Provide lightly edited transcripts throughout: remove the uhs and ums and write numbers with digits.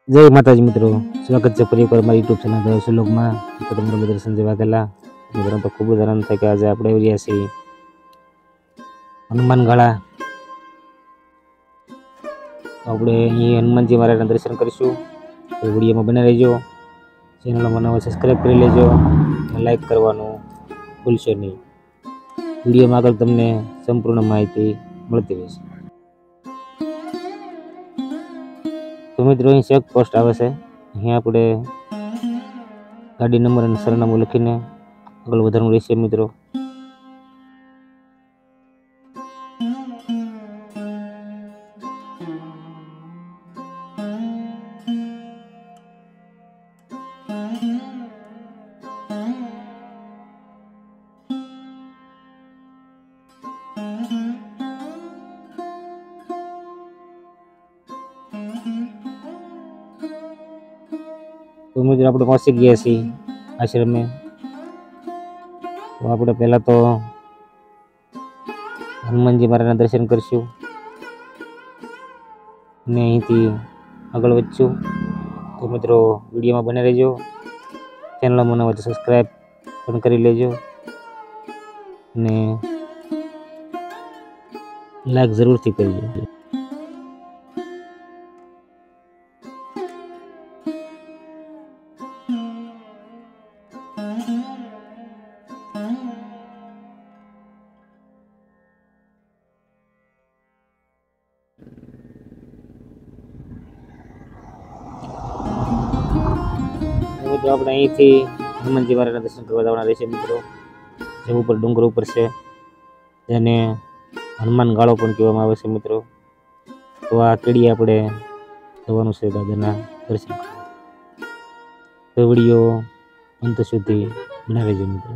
जय माताजी मित्रों, स्वागत है फरी एक मारी यूट्यूब चैनल रहस्य लोग में। तो તમારું બધા સંજય વાઘેલા મિત્રો તો ખૂબ જ આનંદ થાય કે આજે આપણે આવ્યા છીએ હનુમાન ગાળા। આપણે અહીં હનુમાનજી મહારાજના દર્શન કરીશું। તો વિડીયોમાં બને રહેજો। ચેનલમાં નવા સબસ્ક્રાઇબ કરી લેજો અને લાઈક કરવાનું ભૂલશો નહીં। વિડીયોમાં આગળ તમને સંપૂર્ણ માહિતી મળતી રહેશે। तो मित्रों અહીં चेक पोस्ट આવે છે। અહીં આપણે ગાડી નંબર અને સરનામું લખીને આગળ વધવાનું રહેશે મિત્રો। तो मित्र આપણે પહોંચી ગયા છીએ આશ્રમે। તો આપણે પહેલા તો હનુમાનજી મહારાજના દર્શન કરશું અને અહીંથી આગળ વધશું। તો મિત્રો વિડીયોમાં બને રહેજો। ચેનલમાં નવા સબસ્ક્રાઇબ પણ કરી લેજો અને લાઈક જરૂરથી કરજો। મિત્રો આપણે અહીંથી હનુમાનજી મહારાજના દર્શન કરવા જવાના રહેશે મિત્રો। જે ઉપર ડુંગર ઉપર છે જેને હનુમાન ગાળો પણ કહેવામાં આવે છે મિત્રો। તો આ કેડી આપણે જવાનું છે દાદાના દર્શન કરવા। તો વિડીયો અંત સુધી બના રહેજો મિત્રો।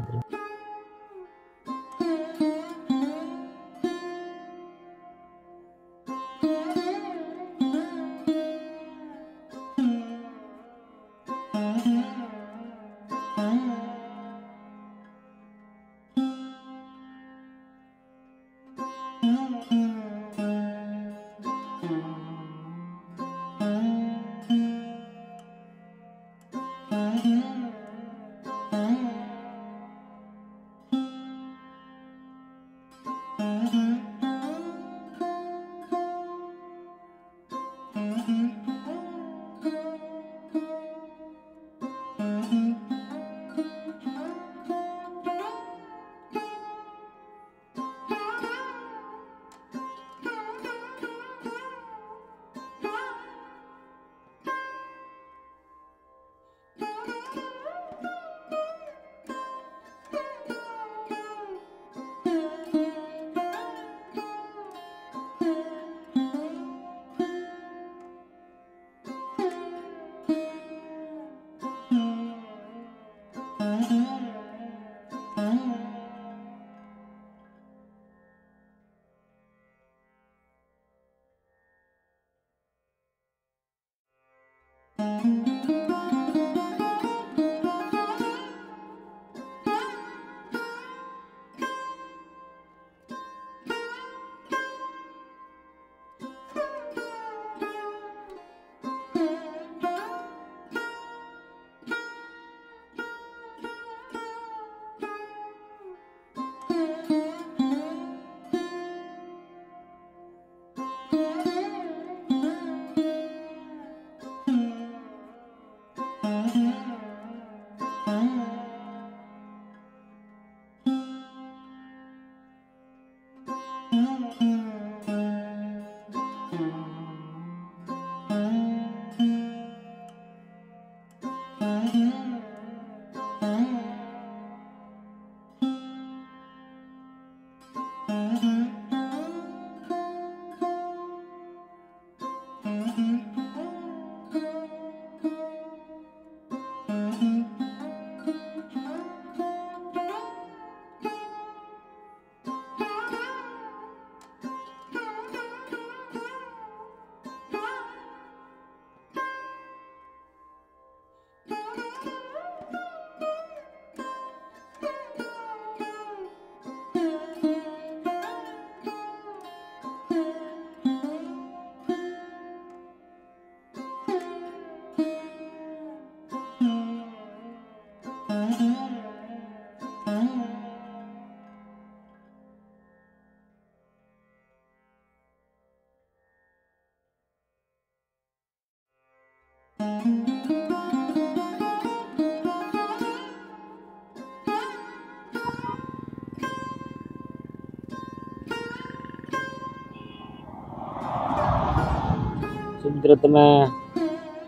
મિત્રો તમે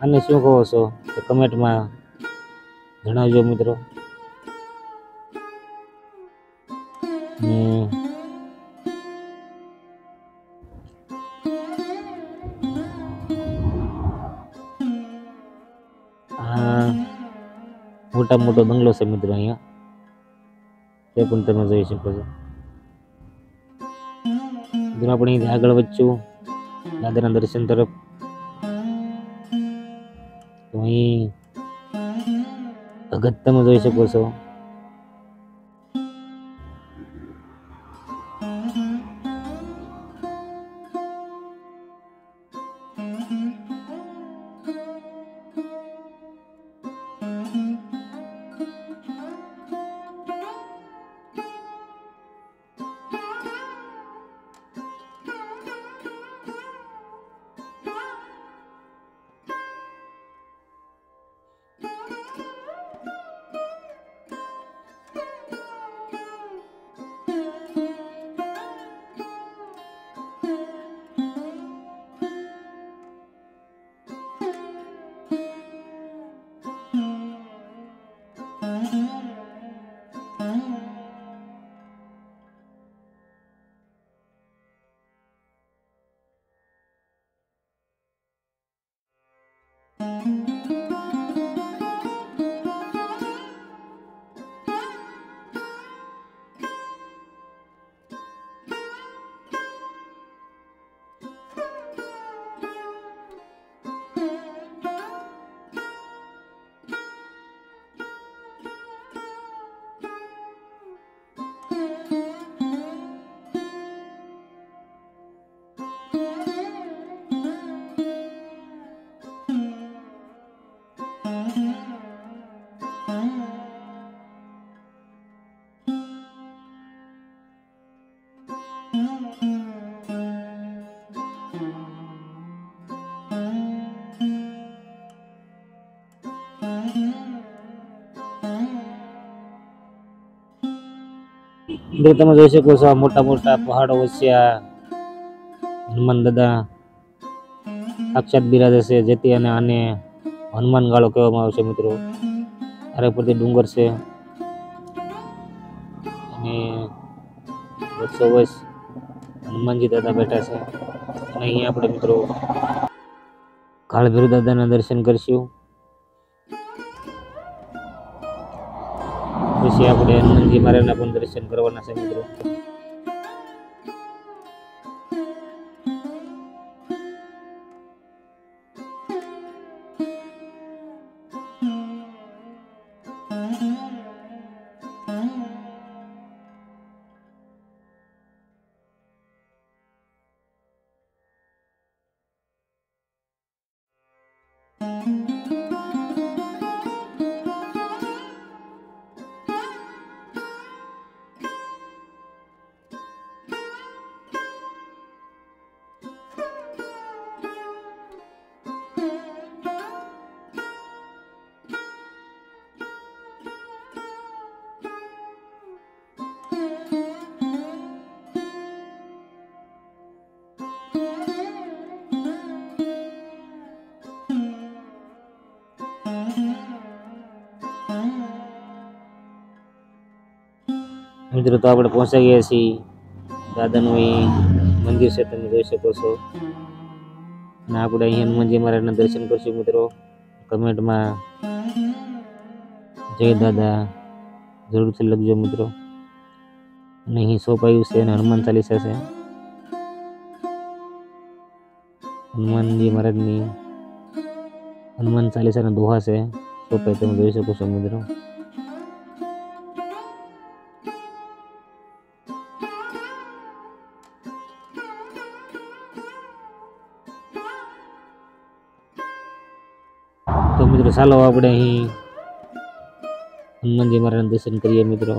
આને શું કહો છો તો કમેન્ટમાં જણાવજો મિત્રો. ને આ મોટો બંગલો છે મિત્રો, અહીંયા તે પણ તમે જોઈ શકો છો. મિત્રો આપણે અહીંથી આગળ વધશું દાદાના દર્શન તરફ. તો અહીં ભગત તમે જોઈ શકો છો. મિત્રો તમે જોઈ શકો છો આ મોટા મોટા પહાડો વચ્ચે આ હનુમાન દાદા સાક્ષાત બિરાજે છે, જેથી આને હનુમાન ગાળો કહેવામાં આવે છે મિત્રો. ચારે પરથી ડુંગર છે અને વચ્ચો વચ હનુમાનજી દાદા બેઠા છે. અને અહીંયા આપણે મિત્રો કાળભૈરવ દાદાના દર્શન કરશું. પછી આપણે હનુમાનજી મહારાજના પણ દર્શન કરવાના છે મિત્રો. મિત્રો તો આપણે પહોંચી ગયા છીએ. દાદાનું અહીં મંદિર છે, તમે જોઈ શકો છો. અને આપણે અહીં હનુમાનજી મહારાજના દર્શન કરશું મિત્રો. કમેન્ટમાં જય દાદા જરૂરથી લખજો મિત્રો. અને અહીં સોંપાયું છે અને હનુમાન ચાલીસા છે. હનુમાનજી મહારાજની હનુમાન ચાલીસાના દોહા છે, સોંપાય તમે જોઈ શકો છો મિત્રો. તો મિત્રો ચાલો આપણે અહીં હનુમાનજી મહારાજના દર્શન કરીએ મિત્રો.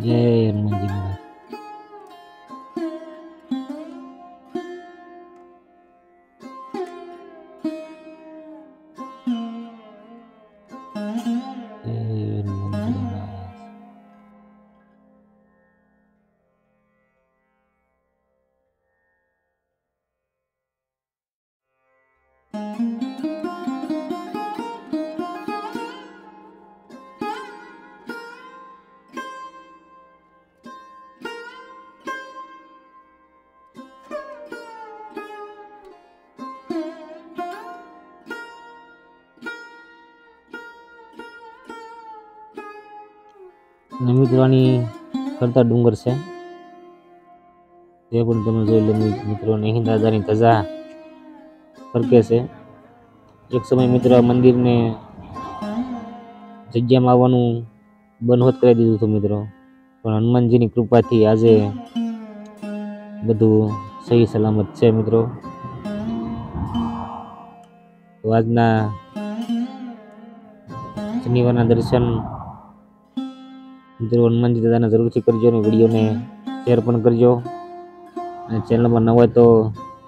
જય હનુમાનજી મહારાજ. અને મિત્રો આની કરતા ડુંગર છે તે પણ તમે જોઈ લો મિત્રો. અહીં દાદાની ધજા ફરકે છે. એક સમય મિત્રો આ મંદિરને જગ્યામાં આવવાનું બંધ કરી દીધું હતું મિત્રો, પણ હનુમાનજીની કૃપાથી આજે બધું સહી સલામત છે મિત્રો. તો આજના શનિવારના દર્શન મિત્રો હનુમાનજી દાદાને જરૂરથી કરજો અને વિડીયોને શેર પણ કરજો અને ચેનલમાં નવા હોય તો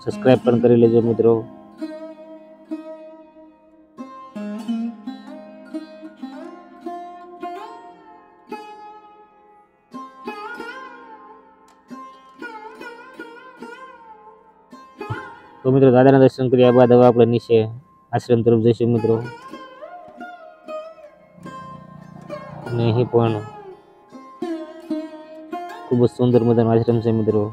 સબસ્ક્રાઈબ પણ કરી લેજો મિત્રો. તો મિત્રો દાદાના દર્શન કર્યા બાદ હવે આપણે નીચે આશ્રમ તરફ જઈશું મિત્રો. અને અહીં પણ ખૂબ જ સુંદર મજાનો આશ્રમ છે મિત્રો.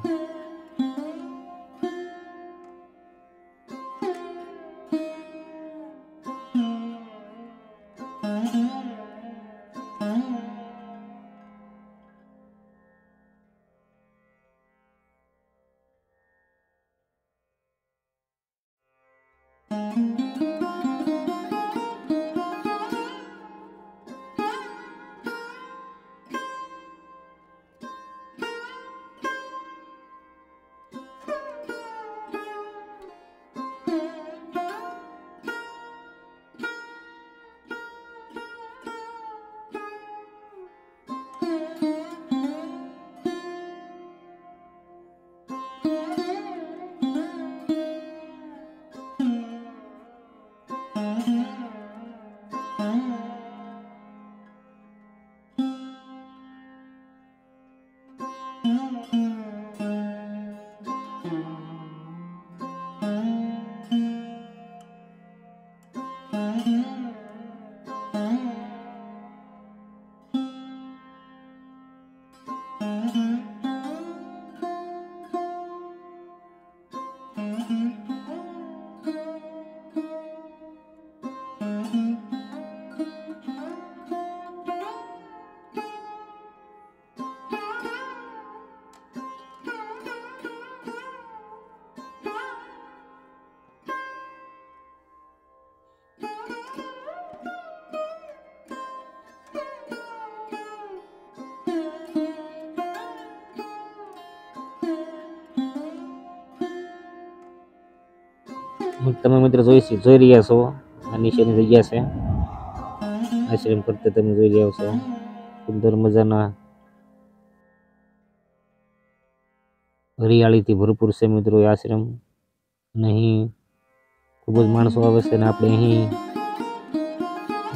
તમે મિત્રો જોઈ રહ્યા છો આ નીચેની જગ્યા છે આશ્રમ કરતે. તમે જોઈ રહ્યા છો સુંદર મજાના હરિયાળીથી ભરપૂર છે મિત્રો એ આશ્રમ. અને અહીં ખૂબ જ માણસો આવે છે અને આપણે અહીં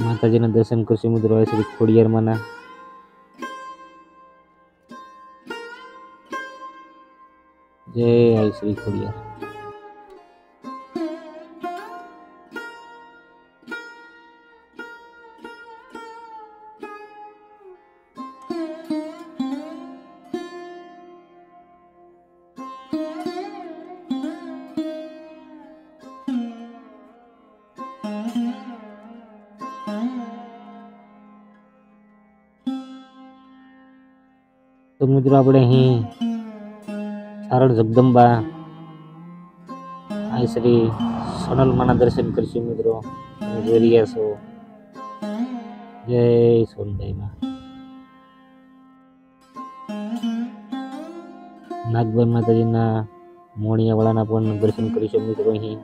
માતાજીના દર્શન કરશું મિત્રો. આ શ્રી ખોડિયારમાંના. જય આઈ શ્રી ખોડિયાર. તો મિત્રો આપણે અહીં સારણ જગદંબા આ શ્રી સોનલમાના દર્શન કરીશું મિત્રો. તમે જોઈ રહ્યા છો. જય સોનભાઈમાં. નાગભાઈ માતાજીના મોણિયાવાળાના પણ દર્શન કરીશું મિત્રો અહીં.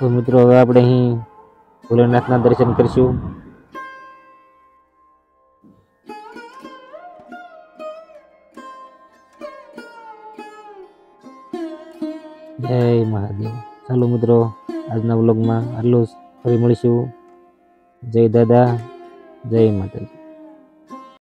તો મિત્રો હવે આપણે અહીં ભોલેનાથના દર્શન કરીશું. જય મહાદેવ. ચાલો મિત્રો આજના વ્લોગમાં આટલું જ. ફરી મળીશું. જય દાદા, જય માતાજી.